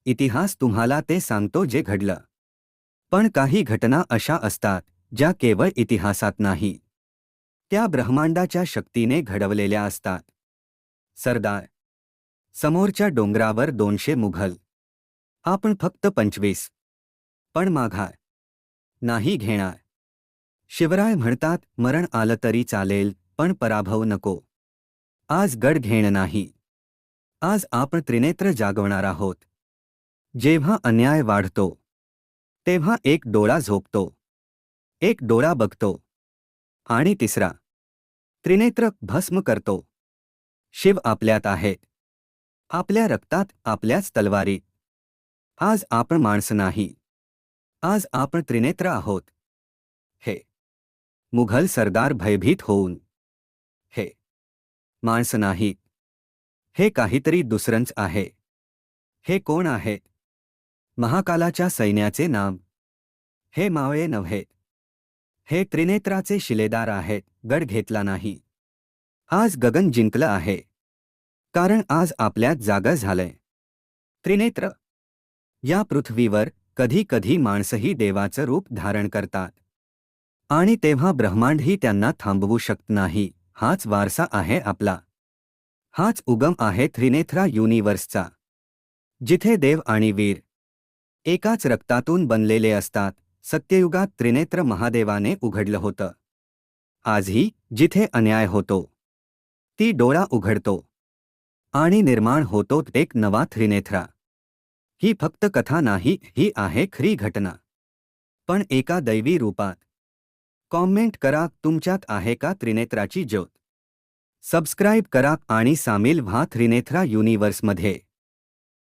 इतिहास तुम्हाला ते सांगतो जे घडलं. पण काही घटना अशा असतात ज्या केवळ इतिहासात नाही, त्या ब्रह्मांडाच्या शक्तीने घडवलेल्या असतात. सरदार, समोरच्या डोंगरावर 200 मुघल. आपण फक्त 25. पण माघार नाही घेणार. शिवराय म्हणतात, मरण आलं तरी चालेल, पण पराभव नको. आज गड घेणं नाही. आज आपण त्रिनेत्र जागवणार आहोत. जेव्हा अन्याय वाढतो, तेव्हा एक डोळा झोपतो, एक डोळा बघतो, आणि तिसरा त्रिनेत्र भस्म करतो. शिव आपल्यात आहे, आपल्या रक्तात, आपल्याच तलवारीत. आज आपण माणसं नाही, आज आपण त्रिनेत्र आहोत. हे मुघल सरदार भयभीत होऊन, हे माणसं नाहीत, हे काहीतरी दुसरंच आहे. हे कोण आहे? महाकालाच्या सैन्याचे नाम. हे मावळे नव्हे, हे त्रिनेत्राचे शिलेदार आहेत. गड घेतला नाही, आज गगन जिंकलं आहे. कारण आज आपल्यात जागा झालंय त्रिनेत्र. या पृथ्वीवर कधी कधी माणसंही देवाचं रूप धारण करतात, आणि तेव्हा ब्रह्मांडही त्यांना थांबवू शकत नाही. हाच वारसा आहे आपला. हाच उगम आहे त्रिनेत्रा युनिवर्सचा, जिथे देव आणि वीर एकाच रक्तातून बनलेले असतात. सत्ययुगात त्रिनेत्र महादेवाने उघडलं होतं. आजही जिथे अन्याय होतो, ती डोळा उघडतो, आणि निर्माण होतो एक नवा त्रिनेत्रा. ही फक्त कथा नाही, ही आहे खरी घटना, पण एका दैवी रूपात. कॉमेंट करा, तुमच्यात आहे का त्रिनेत्राची ज्योत? सबस्क्राईब करा आणि सामील व्हा त्रिनेत्रा युनिवर्समध्ये.